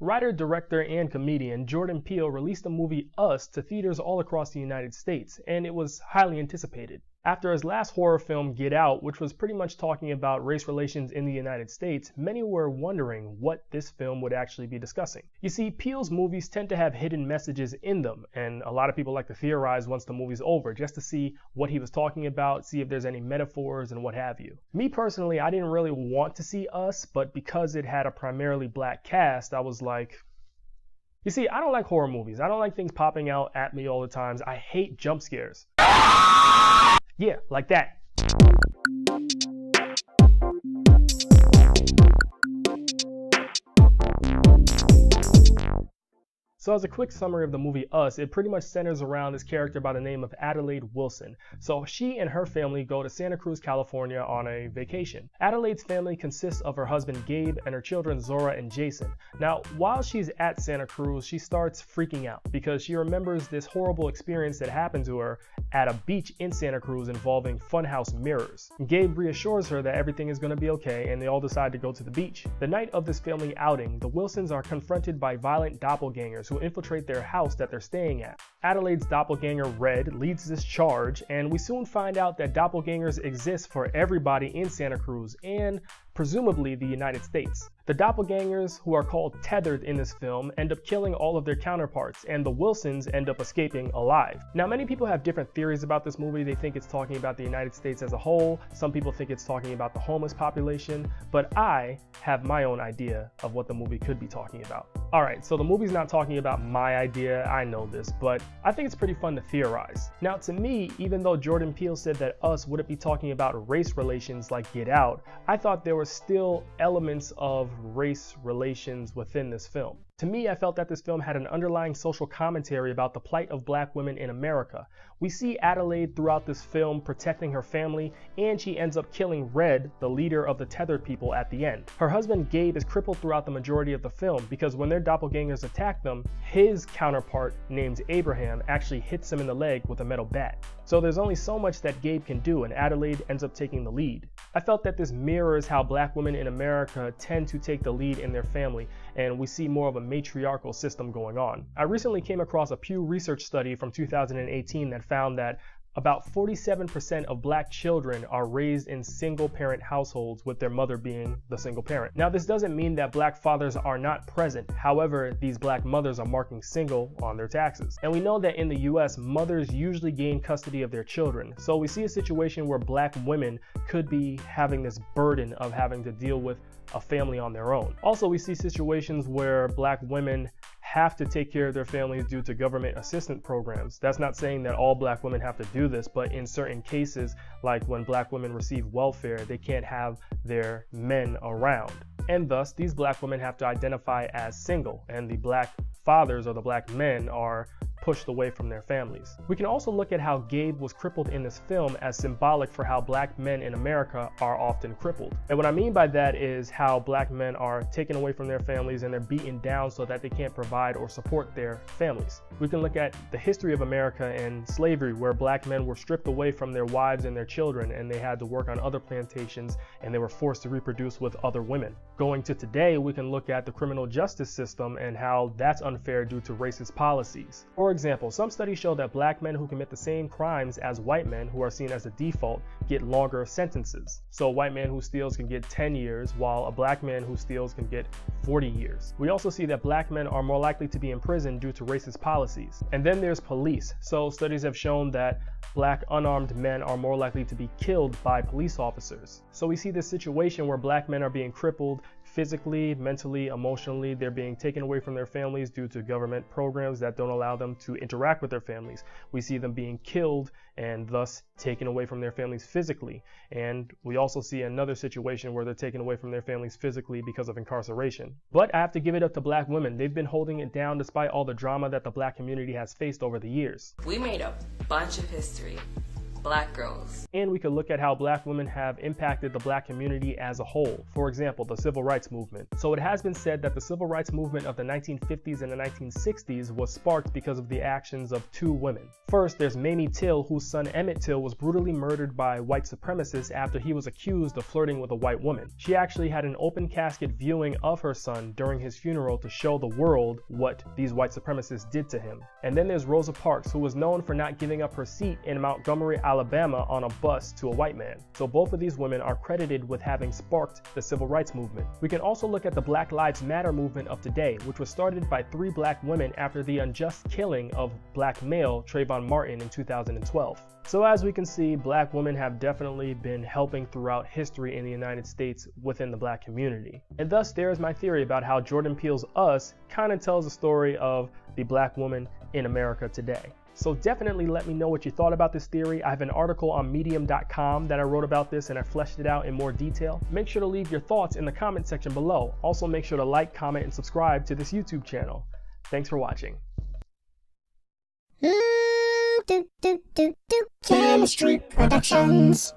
Writer, director, and comedian Jordan Peele released the movie Us to theaters all across the United States, and it was highly anticipated. After his last horror film, Get Out, which was pretty much talking about race relations in the United States, many were wondering what this film would actually be discussing. You see, Peele's movies tend to have hidden messages in them, and a lot of people like to theorize once the movie's over, just to see what he was talking about, see if there's any metaphors and what have you. Me personally, I didn't really want to see Us, but because it had a primarily black cast, I was like, you see, I don't like horror movies. I don't like things popping out at me all the time. I hate jump scares. Yeah, like that. So as a quick summary of the movie Us, it pretty much centers around this character by the name of Adelaide Wilson. So she and her family go to Santa Cruz, California on a vacation. Adelaide's family consists of her husband Gabe and her children Zora and Jason. Now, while she's at Santa Cruz, she starts freaking out because she remembers this horrible experience that happened to her at a beach in Santa Cruz involving funhouse mirrors. Gabe reassures her that everything is going to be okay, and they all decide to go to the beach. The night of this family outing, the Wilsons are confronted by violent doppelgangers who infiltrate their house that they're staying at. Adelaide's doppelganger Red leads this charge, and we soon find out that doppelgangers exist for everybody in Santa Cruz and presumably the United States. The doppelgangers, who are called tethered in this film, end up killing all of their counterparts, and the Wilsons end up escaping alive. Now, many people have different theories about this movie. They think it's talking about the United States as a whole. Some people think it's talking about the homeless population, but I have my own idea of what the movie could be talking about. Alright, so the movie's not talking about my idea, I know this, but I think it's pretty fun to theorize. Now, to me, even though Jordan Peele said that Us wouldn't be talking about race relations like Get Out, I thought there were still elements of race relations within this film. To me, I felt that this film had an underlying social commentary about the plight of black women in America. We see Adelaide throughout this film protecting her family, and she ends up killing Red, the leader of the tethered people, at the end. Her husband Gabe is crippled throughout the majority of the film because when their doppelgangers attack them, his counterpart, named Abraham, actually hits him in the leg with a metal bat. So there's only so much that Gabe can do, and Adelaide ends up taking the lead. I felt that this mirrors how black women in America tend to take the lead in their family, and we see more of a matriarchal system going on. I recently came across a Pew Research study from 2018 that found that about 47% of black children are raised in single-parent households, with their mother being the single parent. Now, this doesn't mean that black fathers are not present. However, these black mothers are marking single on their taxes. And we know that in the US, mothers usually gain custody of their children. So we see a situation where black women could be having this burden of having to deal with a family on their own. Also, we see situations where black women have to take care of their families due to government assistance programs. That's not saying that all black women have to do this, but in certain cases, like when black women receive welfare, they can't have their men around. And thus, these black women have to identify as single, and the black fathers or the black men are pushed away from their families. We can also look at how Gabe was crippled in this film as symbolic for how black men in America are often crippled. And what I mean by that is how black men are taken away from their families and they're beaten down so that they can't provide or support their families. We can look at the history of America and slavery, where black men were stripped away from their wives and their children, and they had to work on other plantations, and they were forced to reproduce with other women. Going to today, we can look at the criminal justice system and how that's unfair due to racist policies. For example, some studies show that black men who commit the same crimes as white men, who are seen as the default, get longer sentences. So a white man who steals can get 10 years, while a black man who steals can get 40 years. We also see that black men are more likely to be in prison due to racist policies. And then there's police. So studies have shown that black unarmed men are more likely to be killed by police officers. So we see this situation where black men are being crippled physically, mentally, emotionally. They're being taken away from their families due to government programs that don't allow them to interact with their families. We see them being killed and thus taken away from their families physically. And we also see another situation where they're taken away from their families physically because of incarceration. But I have to give it up to black women. They've been holding it down despite all the drama that the black community has faced over the years. We made a bunch of history. Black girls. And we could look at how black women have impacted the black community as a whole. For example, the civil rights movement. So it has been said that the civil rights movement of the 1950s and the 1960s was sparked because of the actions of two women. First, there's Mamie Till, whose son Emmett Till was brutally murdered by white supremacists after he was accused of flirting with a white woman. She actually had an open casket viewing of her son during his funeral to show the world what these white supremacists did to him. And then there's Rosa Parks, who was known for not giving up her seat in Montgomery, Alabama on a bus to a white man. So both of these women are credited with having sparked the civil rights movement. We can also look at the Black Lives Matter movement of today, which was started by 3 black women after the unjust killing of black male Trayvon Martin in 2012. So as we can see, black women have definitely been helping throughout history in the United States within the black community. And thus there is my theory about how Jordan Peele's Us kind of tells the story of the black woman in America today. So definitely let me know what you thought about this theory. I have an article on medium.com that I wrote about this and I fleshed it out in more detail. Make sure to leave your thoughts in the comment section below. Also make sure to like, comment, and subscribe to this YouTube channel. Thanks for watching. Chemistry Productions.